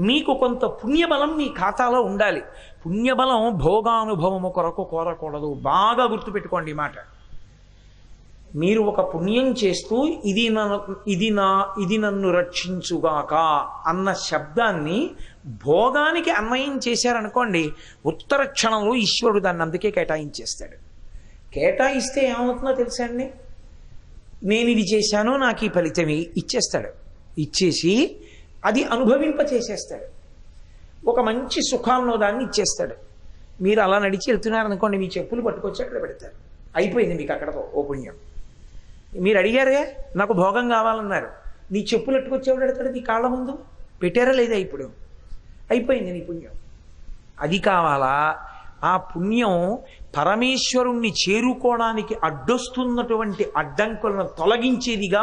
మీకు కొంత పుణ్యబలం మీ ఖాతాలో ఉండాలి. పుణ్యబలం భోగానుభవము కొరకు కోరకూడదు. బాగా గుర్తుపెట్టుకోండి ఈ మాట. మీరు ఒక పుణ్యం చేస్తూ ఇది నన్ను రక్షించుగాక అన్న శబ్దాన్ని భోగానికి అన్వయం చేశారనుకోండి, ఉత్తర క్షణంలో ఈశ్వరుడు దాన్ని అందుకే కేటాయించేస్తాడు. కేటాయిస్తే ఏమవుతుందో తెలుసా అండి? నేను ఇది చేశాను, నాకు ఈ ఫలితం ఇచ్చేస్తాడు. ఇచ్చేసి అది అనుభవింపచేసేస్తాడు. ఒక మంచి సుఖాల్లో దాన్ని ఇచ్చేస్తాడు. మీరు అలా నడిచి వెళ్తున్నారనుకోండి, మీ చెప్పులు పట్టుకొచ్చి అక్కడ పెడతారు. అయిపోయింది మీకు అక్కడతో ఓ పుణ్యం. మీరు అడిగారే, నాకు భోగం కావాలన్నారు, నీ చెప్పులు పట్టుకొచ్చేవాడు పెడతాడు నీ కాళ్ళ ముందు. పెట్టారా లేదా? ఇప్పుడు అయిపోయింది నీ పుణ్యం. అది కావాలా? ఆ పుణ్యం పరమేశ్వరుణ్ణి చేరుకోవడానికి అడ్డొస్తున్నటువంటి అడ్డంకులను తొలగించేదిగా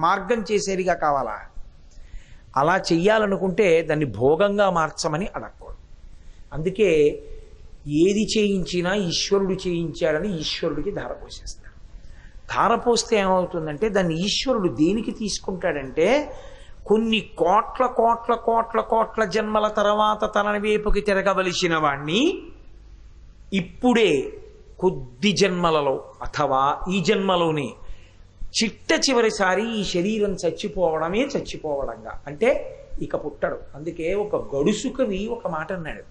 మార్గం చేసేదిగా కావాలా? అలా చెయ్యాలనుకుంటే దాన్ని భోగంగా మార్చమని అడగకూడదు. అందుకే ఏది చేయించినా ఈశ్వరుడు చేయించాడని ఈశ్వరుడికి ధారపోసేస్తాడు. ధారపోస్తే ఏమవుతుందంటే దాన్ని ఈశ్వరుడు దేనికి తీసుకుంటాడంటే, కొన్ని కోట్ల కోట్ల కోట్ల కోట్ల జన్మల తర్వాత తన వైపుకి తిరగవలసిన వాణ్ణి ఇప్పుడే కొద్ది జన్మలలో అథవా ఈ జన్మలోనే చిట్ట చివరిసారి ఈ శరీరం చచ్చిపోవడమే చచ్చిపోవడంగా, అంటే ఇక పుట్టడు. అందుకే ఒక గడుసు కవి ఒక మాట అన్నాడు,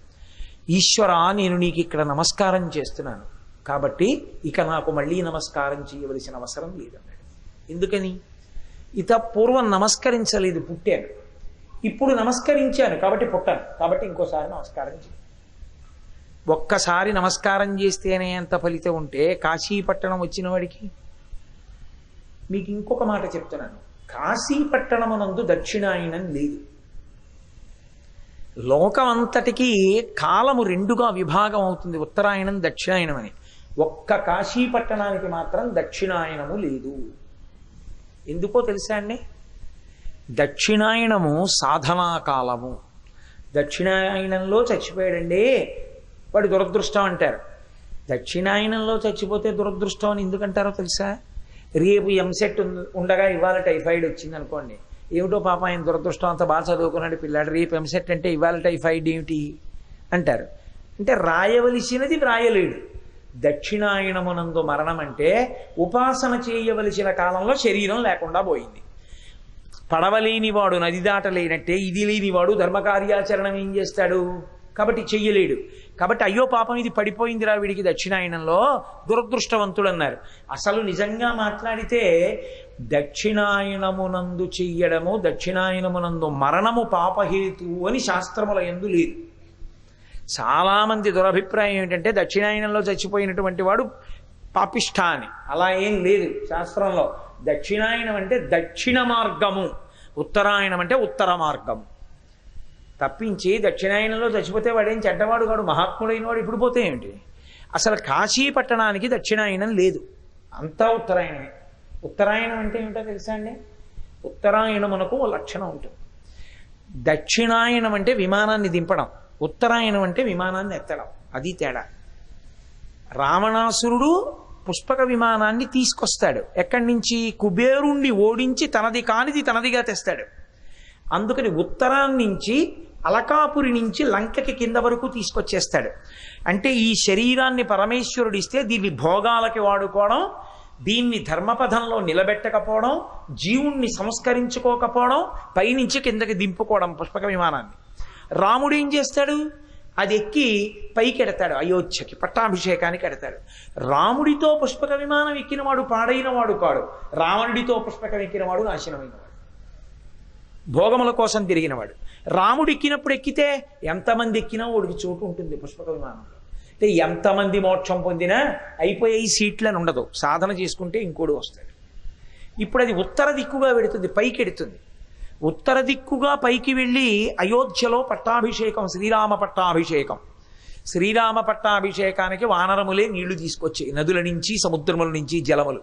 ఈశ్వరా నేను నీకు ఇక్కడ నమస్కారం చేస్తున్నాను కాబట్టి ఇక నాకు మళ్ళీ నమస్కారం చేయవలసిన అవసరం లేదన్నాడు. ఎందుకని? ఇత పూర్వం నమస్కరించలేదు, పుట్టాను. ఇప్పుడు నమస్కరించాను కాబట్టి పుట్టాను, కాబట్టి ఇంకోసారి నమస్కారం చేయాలి. ఒక్కసారి నమస్కారం చేస్తేనే ఎంత ఫలితం ఉంటే కాశీపట్టణం వచ్చిన వాడికి. మీకు ఇంకొక మాట చెప్తున్నాను, కాశీపట్టణమునందు దక్షిణాయనం లేదు. లోకం అంతటికీ కాలము రెండుగా విభాగం అవుతుంది, ఉత్తరాయణం దక్షిణాయనం అని. ఒక్క కాశీపట్టణానికి మాత్రం దక్షిణాయనము లేదు. ఎందుకో తెలుసా అండి? దక్షిణాయనము సాధనా కాలము. దక్షిణాయనంలో చచ్చిపోయాడండి వాడు దురదృష్టం అంటారు. దక్షిణాయనంలో చచ్చిపోతే దురదృష్టం అని ఎందుకంటారో తెలుసా? రేపు ఎంసెట్ ఉండగా ఇవాళ టైఫాయిడ్ వచ్చింది అనుకోండి, ఏమిటో పాప ఆయన దురదృష్టం అంతా బాగా చదువుకున్నాడు పిల్లాడు, రేపు ఎంసెట్ అంటే ఇవాళ టైఫాయిడ్ ఏమిటి అంటారు. అంటే రాయవలసినది వ్రాయలేడు. దక్షిణాయనమునందు మరణం అంటే ఉపాసన చేయవలసిన కాలంలో శరీరం లేకుండా పోయింది. పడవలేనివాడు నది దాటలేనట్టే ఇది లేనివాడు ధర్మకార్యాచరణం ఏం చేస్తాడు? కాబట్టి చెయ్యలేడు. కాబట్టి అయ్యో పాపం ఇది పడిపోయిందిరా వీడికి దక్షిణాయనంలో, దురదృష్టవంతుడు అన్నారు. అసలు నిజంగా మాట్లాడితే దక్షిణాయనమునందు చెయ్యడము, దక్షిణాయనమునందు మరణము పాపహేతు అని శాస్త్రముల యందు లేదు. చాలామంది దురభిప్రాయం ఏమిటంటే దక్షిణాయనంలో చచ్చిపోయినటువంటి వాడు పాపిష్ఠ అని. అలా ఏం లేదు శాస్త్రంలో. దక్షిణాయనం అంటే దక్షిణ మార్గము, ఉత్తరాయణం అంటే ఉత్తర మార్గము. తప్పించి దక్షిణాయనంలో చచ్చిపోతే వాడేం చెడ్డవాడు కాడు, మహాత్ముడైన వాడు ఇప్పుడు పోతే ఏమిటి? అసలు కాశీ పట్టణానికి దక్షిణాయనం లేదు, అంతా ఉత్తరాయణమే. ఉత్తరాయణం అంటే ఏమిటో తెలుసా అండి? ఉత్తరాయణమునకు ఓ లక్షణం ఉంటుంది. దక్షిణాయనం అంటే విమానాన్ని దింపడం, ఉత్తరాయణం అంటే విమానాన్ని ఎత్తడం. అది తేడా. రావణాసురుడు పుష్పక విమానాన్ని తీసుకొస్తాడు. ఎక్కడి నుంచి? కుబేరుణ్ణి ఓడించి తనది కానిది తనదిగా తెస్తాడు. అందుకని ఉత్తరాన్నించి అలకాపురి నుంచి లంకకి కింద వరకు తీసుకొచ్చేస్తాడు. అంటే ఈ శరీరాన్ని పరమేశ్వరుడు ఇస్తే దీన్ని భోగాలకి వాడుకోవడం, దీన్ని ధర్మపథంలో నిలబెట్టకపోవడం, జీవుణ్ణి సంస్కరించుకోకపోవడం, పైనుంచి కిందకి దింపుకోవడం పుష్పక విమానాన్ని. రాముడు ఏం చేస్తాడు? అది ఎక్కి పైకి ఎడతాడు, అయోధ్యకి పట్టాభిషేకానికి ఎడతాడు. రాముడితో పుష్పక విమానం ఎక్కినవాడు పాడైనవాడు కాడు, రావణుడితో పుష్పకం ఎక్కినవాడు నాశనమైనవాడు, భోగముల కోసం తిరిగినవాడు. రాముడు ఎక్కినప్పుడు ఎక్కితే ఎంతమంది ఎక్కినా వాడికి చోటు ఉంటుంది పుష్పక విమానంలో. అంటే ఎంతమంది మోక్షం పొందినా అయిపోయే సీట్లని ఉండదు, సాధన చేసుకుంటే ఇంకోడు వస్తాడు. ఇప్పుడు అది ఉత్తర దిక్కుగా వెడుతుంది, పైకి ఎడుతుంది. ఉత్తర దిక్కుగా పైకి వెళ్ళి అయోధ్యలో పట్టాభిషేకం, శ్రీరామ పట్టాభిషేకం. శ్రీరామ పట్టాభిషేకానికి వానరములే నీళ్లు తీసుకొచ్చాయి, నదుల నుంచి సముద్రముల నుంచి జలములు.